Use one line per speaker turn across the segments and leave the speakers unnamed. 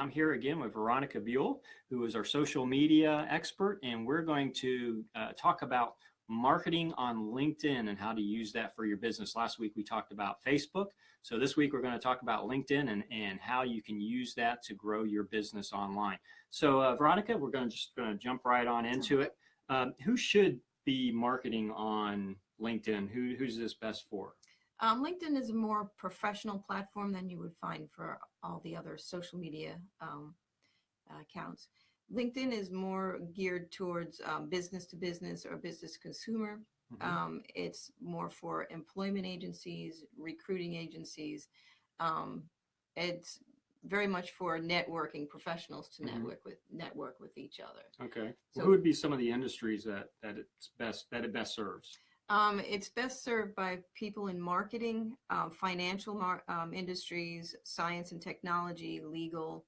I'm here again with Veronica Buell, who is our social media expert, and we're going to talk about marketing on LinkedIn and how to use that for your business. Last week we talked about Facebook, so this week we're going to talk about LinkedIn and how you can use that to grow your business online. So Veronica, we're just going to jump right on into it. Who should be marketing on LinkedIn? Who's this best for?
LinkedIn is a more professional platform than you would find for all the other social media accounts. LinkedIn is more geared towards business to business or business consumer.
Mm-hmm.
It's more for employment agencies, recruiting agencies. It's very much for networking professionals to network with each other.
Okay.
So,
who would be some of the industries that it best serves?
It's best served by people in marketing, financial industries, science and technology, legal,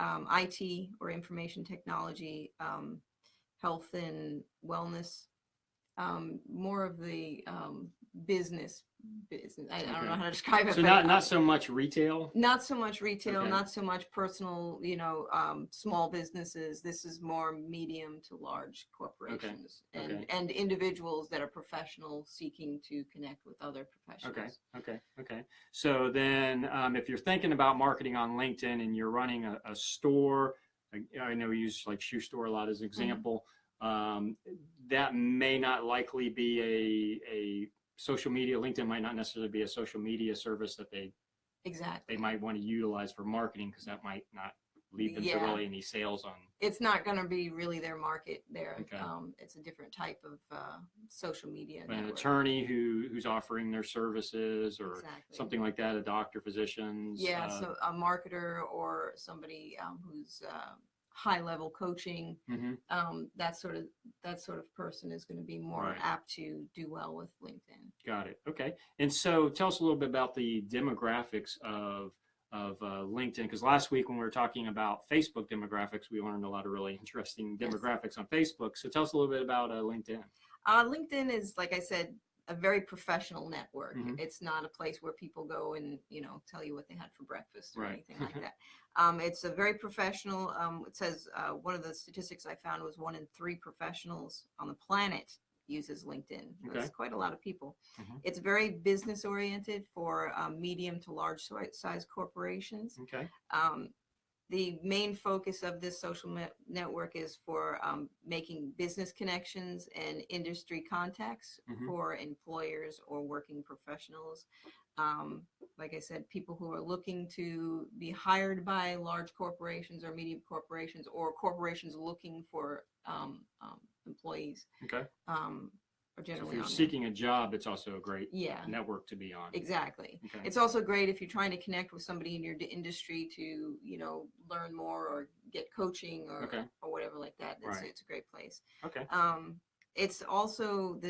IT or information technology, health and wellness, more of the business. I don't know how to describe it.
So not so much retail?
Not so much retail,
Okay.
not so much personal, small businesses. This is more medium to large corporations and individuals that are professional seeking to connect with other professionals.
Okay. So then if you're thinking about marketing on LinkedIn and you're running a store, I know we use like shoe store a lot as an example, that may not likely be a social media. LinkedIn might not necessarily be a social media service that they might want to utilize for marketing, because that might not lead them to really any sales on.
It's not going to be really their market there.
Okay.
It's a different type of social media
But an
network.
attorney who's offering their services or something like that, a doctor, physicians.
So a marketer or somebody who's high level coaching, that sort of person is going to be more apt to do well with LinkedIn.
Got it. Okay. And so tell us a little bit about the demographics of LinkedIn, because last week when we were talking about Facebook demographics, we learned a lot of really interesting demographics on Facebook. So tell us a little bit about LinkedIn. LinkedIn
is, like I said, a very professional network. It's not a place where people go and tell you what they had for breakfast or anything like that. It's a very professional. It says one of the statistics I found was 1 in 3 professionals on the planet uses LinkedIn. That's quite a lot of people. It's very business oriented for medium to large size corporations. The main focus of this social network is for making business connections and industry contacts for employers or working professionals. Like I said, people who are looking to be hired by large corporations or medium corporations, or corporations looking for employees. Are generally
so if you're seeking a job, it's also a great network to be on.
Exactly. It's also great if you're trying to connect with somebody in your industry to, learn more or get coaching or whatever like that. It's a great place. It's also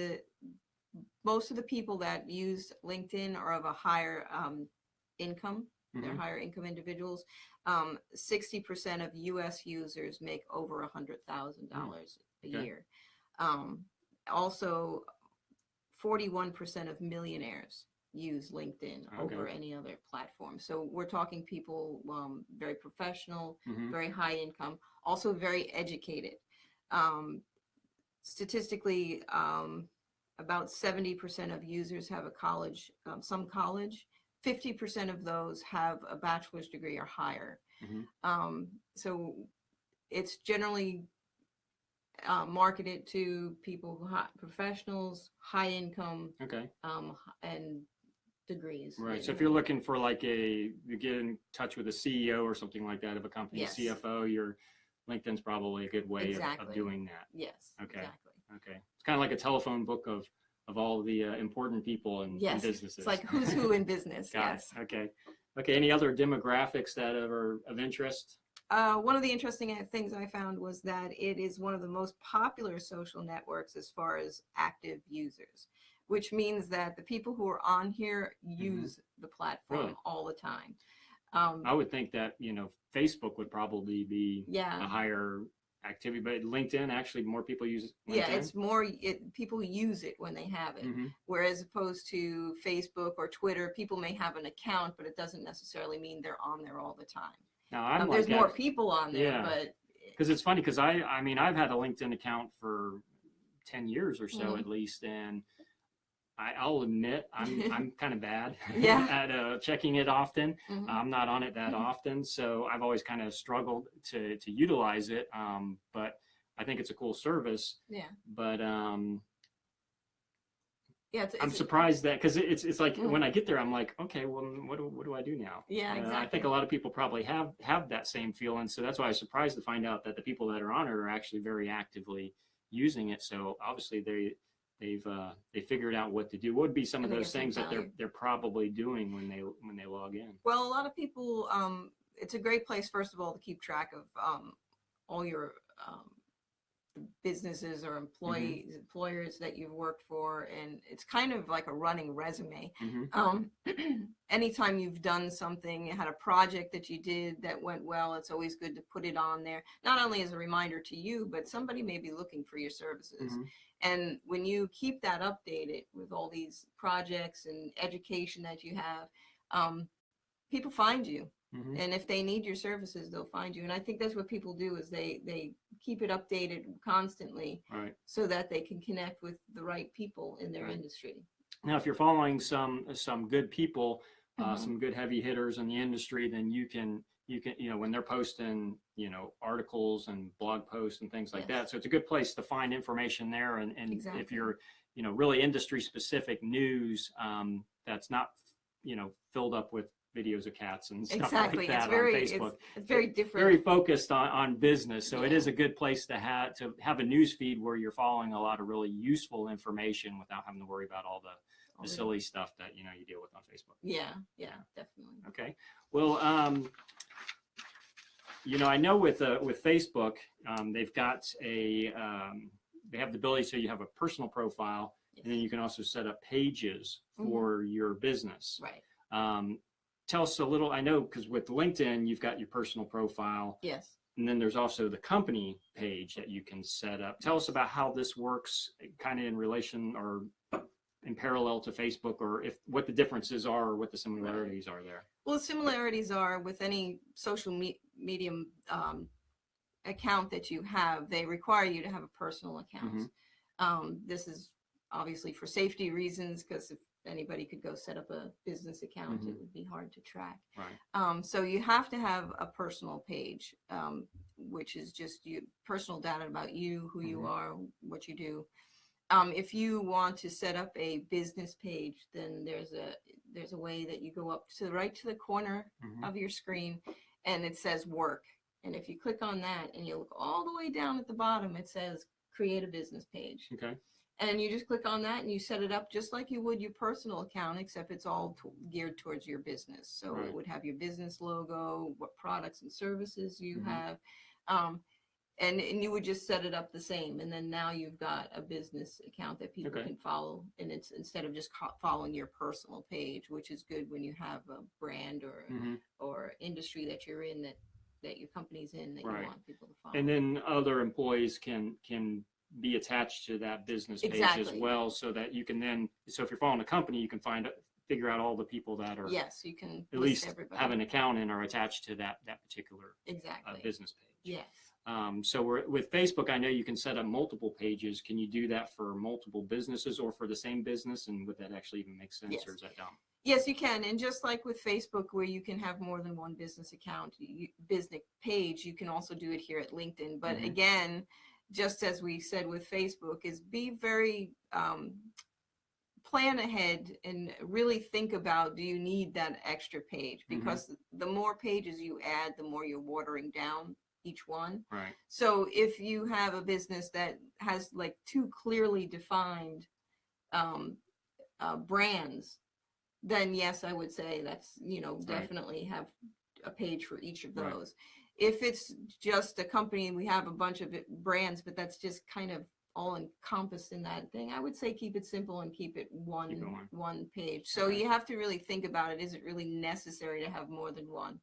most of the people that use LinkedIn are of a higher income. They're higher income individuals. 60% of U.S. users make over $100,000 a year. Also, 41% of millionaires use LinkedIn over any other platform. So we're talking people very professional, very high income, also very educated. Statistically, about 70% of users have a college, some college. 50% of those have a bachelor's degree or higher. So it's generally marketed to people who professionals, high income, and degrees.
Right. So if you're looking for you get in touch with a CEO or something like that of a company, CFO, your LinkedIn's probably a good way of doing that.
Yes.
Okay. It's kind of like a telephone book of all the important people in businesses.
It's like who's who in business.
Got it. Okay. Any other demographics that are of interest?
One of the interesting things I found was that it is one of the most popular social networks as far as active users, which means that the people who are on here use the platform all the time.
I would think that, Facebook would probably be a higher activity, but LinkedIn, actually more people use LinkedIn.
Yeah, it's more, people use it when they have it. Whereas opposed to Facebook or Twitter, people may have an account, but it doesn't necessarily mean they're on there all the time.
Now
there's more people on there,
yeah,
but
because it's funny because I mean I've had a LinkedIn account for 10 years or so at least, and I'll admit I'm kind of bad at checking it often. I'm not on it that often, so I've always kind of struggled to utilize it. But I think it's a cool service.
Yeah.
But
yeah,
I'm surprised that, because it's like when I get there, I'm like, okay, well, what do I do now?
Yeah, exactly.
I think a lot of people probably have that same feeling, so that's why I was surprised to find out that the people that are on it are actually very actively using it. So obviously they figured out what to do. What would be some of those things that they're probably doing when they log in?
Well, a lot of people, it's a great place, first of all, to keep track of all your businesses or employers that you've worked for, and it's kind of like a running resume. Anytime you've done something, had a project that you did that went well, it's always good to put it on there, not only as a reminder to you, but somebody may be looking for your services. And when you keep that updated with all these projects and education that you have, people find you. And if they need your services, they'll find you. And I think that's what people do, is they keep it updated constantly, so that they can connect with the right people in their industry.
Now, if you're following some good people, some good heavy hitters in the industry, then you can when they're posting articles and blog posts and things like that. So it's a good place to find information there. And if you're really industry specific news, that's not filled up with videos of cats and stuff like that on Facebook.
It's very different.
Very focused on business. So it is a good place to have a news feed where you're following a lot of really useful information without having to worry about all the silly stuff that you deal with on Facebook.
Yeah, definitely.
Okay. Well, I know with Facebook, they've got they have the ability, so you have a personal profile, and then you can also set up pages for your business.
Right.
Tell us a little. I know, because with LinkedIn, you've got your personal profile.
Yes.
And then there's also the company page that you can set up. Tell us about how this works, kind of in relation or in parallel to Facebook, or what the differences are, or what the similarities are there.
Well, the similarities are with any social media account that you have, they require you to have a personal account. This is obviously for safety reasons, because if anybody could go set up a business account, it would be hard to track.
Right.
So you have to have a personal page, which is just personal data about you, who you are, what you do. If you want to set up a business page, then there's a way that you go up to right to the corner of your screen, and it says work. And if you click on that and you look all the way down at the bottom, it says create a business page.
Okay.
And you just click on that and you set it up just like you would your personal account, except it's all geared towards your business. So it would have your business logo, what products and services you have. And you would just set it up the same. And then now you've got a business account that people can follow. And it's instead of just following your personal page, which is good when you have a brand or industry that you're in, that your company's in, that you want people to follow.
And then other employees can be attached to that business page as well, so that you can then, so if you're following a company, you can figure out all the people that are,
yes, you can
at least have an account and are attached to that particular business page.
Yes.
So with Facebook, I know you can set up multiple pages. Can you do that for multiple businesses or for the same business? And would that actually even make sense, or is that dumb?
Yes, you can. And just like with Facebook, where you can have more than one business account, business page, you can also do it here at LinkedIn. But again, just as we said with Facebook, is be very plan ahead and really think about, do you need that extra page? Because the more pages you add, the more you're watering down each one.
Right. So
if you have a business that has like two clearly defined brands, then yes, I would say that's, definitely have a page for each of those. If it's just a company, we have a bunch of brands, but that's just kind of all encompassed in that thing, I would say keep it simple and keep it one page. So you have to really think about it. Is it really necessary to have more than one?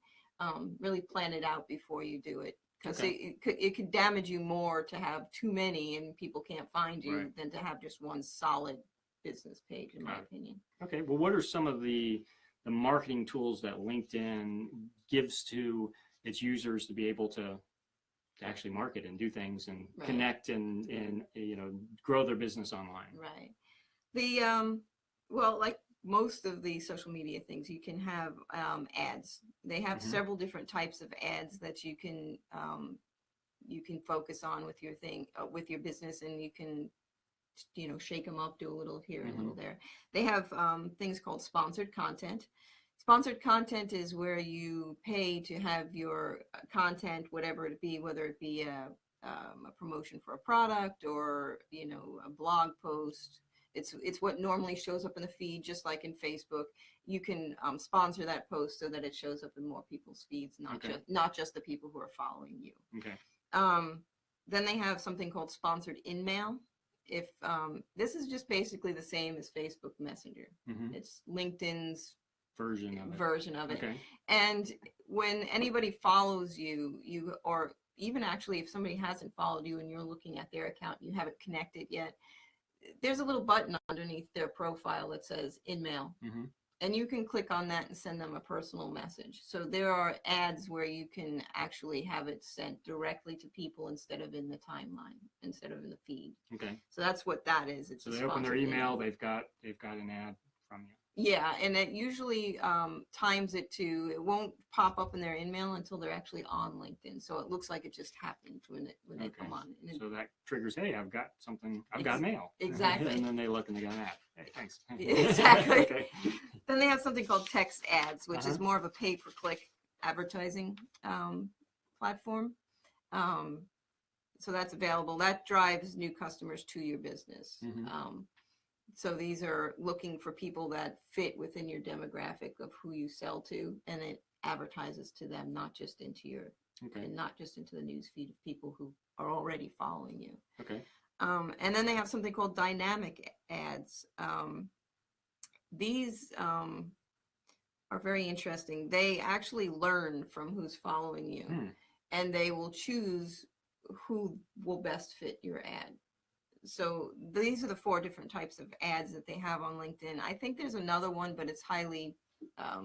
Really plan it out before you do it. because
Okay.
it could damage you more to have too many and people can't find you
Right.
than to have just one solid business page, in my
Got it.
opinion.
Okay. Well, what are some of the marketing tools that LinkedIn gives to its users to be able to actually market and do things and
Right.
connect and grow their business online?
Right. The well, like most of the social media things, you can have ads. They have
Mhm.
several different types of ads that you can focus on with your thing, with your business, and you can shake them up, do a little here and a little
Mhm.
there. They have things called sponsored content. Sponsored content is where you pay to have your content, whatever it be, whether it be a promotion for a product or a blog post. It's what normally shows up in the feed, just like in Facebook. You can sponsor that post so that it shows up in more people's feeds,
Okay.
not just the people who are following you.
Okay.
Then they have something called sponsored in-mail. If this is just basically the same as Facebook Messenger.
Mhm.
It's LinkedIn's
Version of it. Okay.
And when anybody follows you, or even actually if somebody hasn't followed you and you're looking at their account, you haven't connected yet, there's a little button underneath their profile that says in-mail.
Mm-hmm.
And you can click on that and send them a personal message. So there are ads where you can actually have it sent directly to people instead of in the timeline, instead of in the feed.
Okay.
So that's what that is. It's
so they open their email, they've got an ad from you.
Yeah, and it usually times it to, it won't pop up in their email until they're actually on LinkedIn. So it looks like it just happened when they come on. And
so that triggers, hey, I've got mail.
Exactly.
And then they look and they go, hey, thanks.
Exactly.
Okay.
Then they have something called text ads, which is more of a pay-per-click advertising platform. So that's available. That drives new customers to your business.
Mm-hmm.
So these are looking for people that fit within your demographic of who you sell to, and it advertises to them, not just into the news feed of people who are already following you.
Okay.
And then they have something called dynamic ads. These are very interesting. They actually learn from who's following you, and they will choose who will best fit your ad. So these are the 4 different types of ads that they have on LinkedIn. I think there's another one, but it's highly, I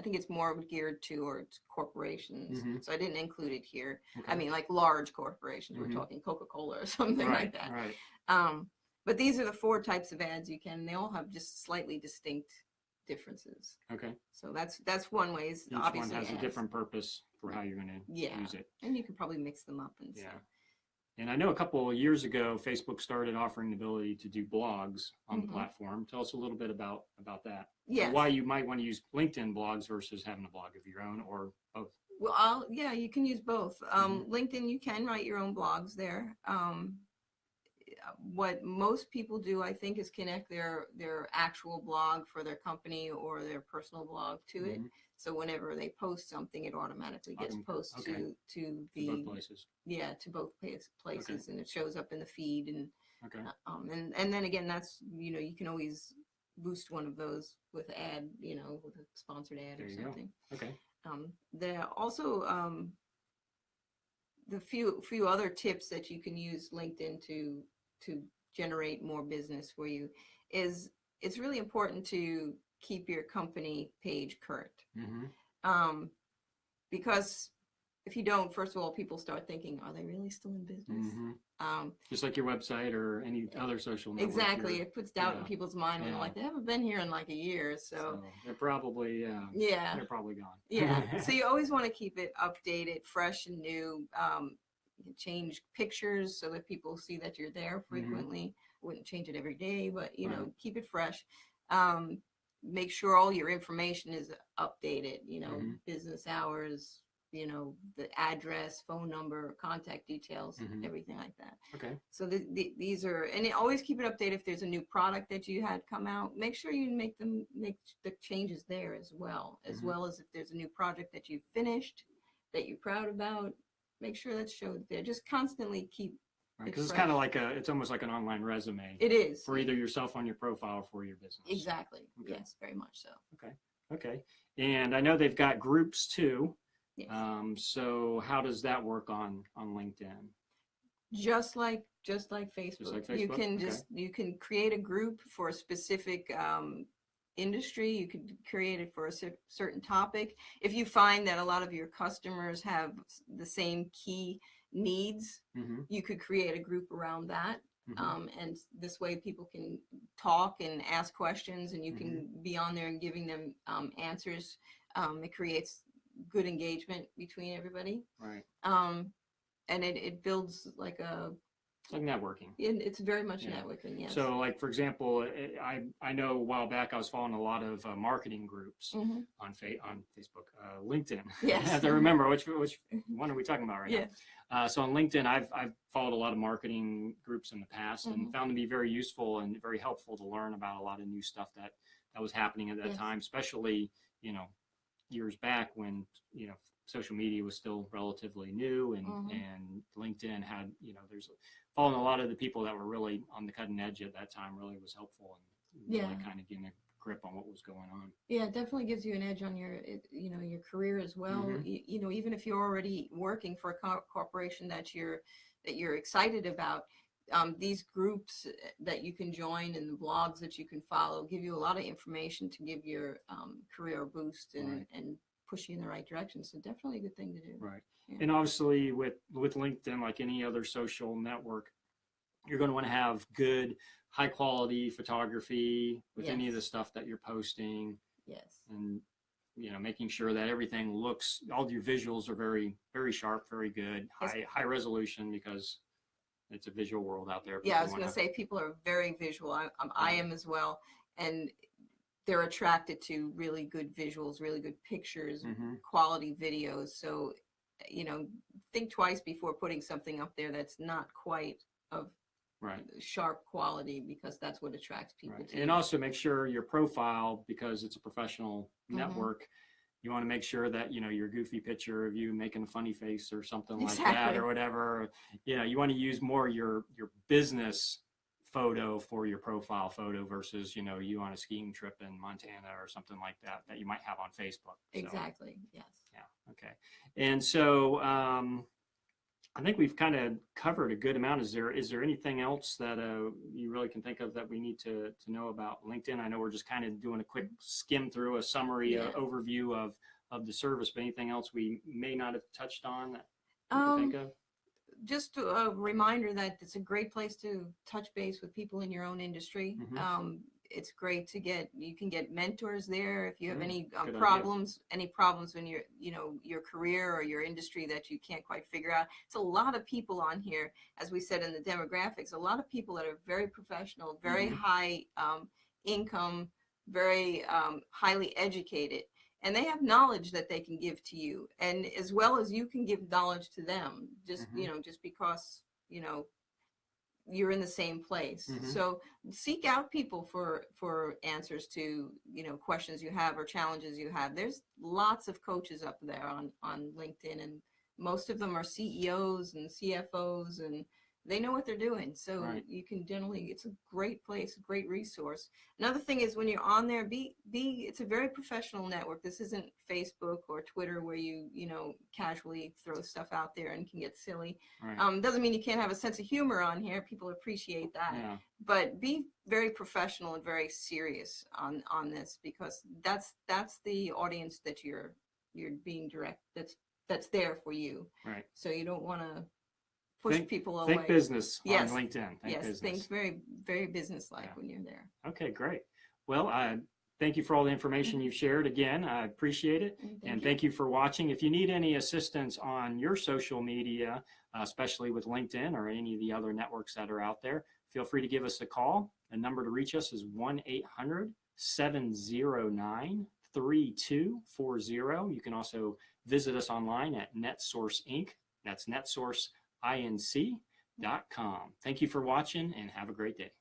think it's more geared towards corporations.
Mm-hmm.
So I didn't include it here.
Okay.
I mean, like large corporations,
Mm-hmm.
we're talking Coca-Cola or something like that.
Right.
But these are the 4 types of ads you can, they all have just slightly distinct differences.
Okay.
So that's one way.
Each
obviously
one has a different purpose for how you're going to use it.
And you can probably mix them up and stuff.
And I know a couple of years ago, Facebook started offering the ability to do blogs on the platform. Tell us a little bit about that.
Yes.
Why you might want to use LinkedIn blogs versus having a blog of your own, or both.
Well, you can use both. LinkedIn, you can write your own blogs there. What most people do, I think, is connect their actual blog for their company or their personal blog to it. So whenever they post something, it automatically gets posted to both
places.
Yeah, to both places, and it shows up in the feed. And
and
then again, that's you can always boost one of those with ad, with a sponsored ad or something.
Go. Okay.
There are also the few other tips that you can use LinkedIn to generate more business for you is it's really important to keep your company page current. Because if you don't, first of all, people start thinking, are they really still in business?
Just like your website or any other social network.
Exactly. It puts doubt in people's mind when like, they haven't been here in like a year. So
they're probably, they're probably gone.
Yeah. So you always want to keep it updated, fresh and new. You can change pictures so that people see that you're there frequently. Wouldn't change it every day, but keep it fresh. Make sure all your information is updated, business hours, the address, phone number, contact details, everything like that.
Okay.
So these are, and always keep it updated. If there's a new product that you had come out, make sure you make the changes there as well as if there's a new project that you've finished that you're proud about, make sure that's showed there. Just constantly keep.
Because it's kind of like it's almost like an online resume.
It is.
For either yourself on your profile or for your business.
Exactly. Okay. Yes, very much so.
Okay. And I know they've got groups too.
Yes.
So how does that work on LinkedIn?
Just like Facebook.
Just like
You
Facebook?
can
Okay.
you can create a group for a specific industry. You could create it for a certain topic. If you find that a lot of your customers have the same key needs,
Mm-hmm.
you could create a group around that.
Mm-hmm.
And this way people can talk and ask questions, and you
Mm-hmm.
can be on there and giving them answers. It creates good engagement between everybody.
Right.
And it builds like a,
It's like networking.
it's very much
Yeah.
networking, yes.
So, like, for example, I know a while back I was following a lot of marketing groups
Mhm.
on Facebook, LinkedIn.
Yes.
I have to remember which one are we talking about right
Yeah.
now. So on LinkedIn, I've followed a lot of marketing groups in the past and
Mhm.
found to be very useful and very helpful to learn about a lot of new stuff that was happening at that
Yes.
time, especially, years back when, social media was still relatively new and,
Mhm.
and LinkedIn had, there's following a lot of the people that were really on the cutting edge at that time really was helpful and really
Yeah.
kind of getting a grip on what was going on.
Yeah, it definitely gives you an edge on your, your career as well.
Mhm.
Even if you're already working for a corporation that you're excited about, these groups that you can join and the blogs that you can follow give you a lot of information to give your career a boost and
Right.
and push you in the right direction. So definitely a good thing to do.
Right.
Yeah.
And obviously with LinkedIn, like any other social network, you're going to want to have good, high quality photography with any of the
Yes.
stuff that you're posting,
Yes.
and making sure that everything looks, all your visuals are very, very sharp, very good,
Yes.
high resolution, because it's a visual world out there.
Yeah, I
People
was going to
wanna-
say people are very visual. I
Yeah.
am as well, and they're attracted to really good visuals, really good pictures,
Mhm.
quality videos. So, think twice before putting something up there that's not quite of
Right.
sharp quality, because that's what attracts people
Right.
to
And
you.
also make sure your profile, because it's a professional
Mhm.
network, you want to make sure that, your goofy picture of you making a funny face or something like that
Exactly.
or whatever, you want to use more your business photo for your profile photo versus, you on a skiing trip in Montana or something like that you might have on Facebook. So,
Exactly. Yes.
yeah. Okay. And so, I think we've kind of covered a good amount. Is there anything else that you really can think of that we need to know about LinkedIn? I know we're just kind of doing a quick skim through, a summary
Yeah.
overview of the service, but anything else we may not have touched on that you can think of?
Just a reminder that it's a great place to touch base with people in your own industry.
Mhm.
It's great to you can get mentors there if you have any
good idea.
problems in your, your career or your industry that you can't quite figure out. It's a lot of people on here, as we said in the demographics, a lot of people that are very professional, very
Mhm.
high income, very highly educated. And they have knowledge that they can give to you, and as well as you can give knowledge to them, just
Mhm.
just because you're in the same place.
Mhm.
So seek out people for answers to questions you have or challenges you have. There's lots of coaches up there on LinkedIn, and most of them are CEOs and CFOs, and they know what they're doing. So
Right.
you can generally, it's a great place, a great resource. Another thing is when you're on there, it's a very professional network. This isn't Facebook or Twitter where you casually throw stuff out there and can get silly.
Right.
Doesn't mean you can't have a sense of humor on here. People appreciate that.
Yeah.
But be very professional and very serious on this, because that's the audience that you're being direct. That's there for you.
Right.
So you don't want to push people away.
Think business
Yes.
on LinkedIn. Think
Yes,
business.
think very, very businesslike
Yeah.
when you're there.
Okay, great. Well, thank you for all the information you've shared. Again, I appreciate it. And thank you for watching. If you need any assistance on your social media, especially with LinkedIn or any of the other networks that are out there, feel free to give us a call. The number to reach us is 1-800-709-3240. You can also visit us online at NetSource Inc. That's NetSourceinc.com. Thank you for watching and have a great day.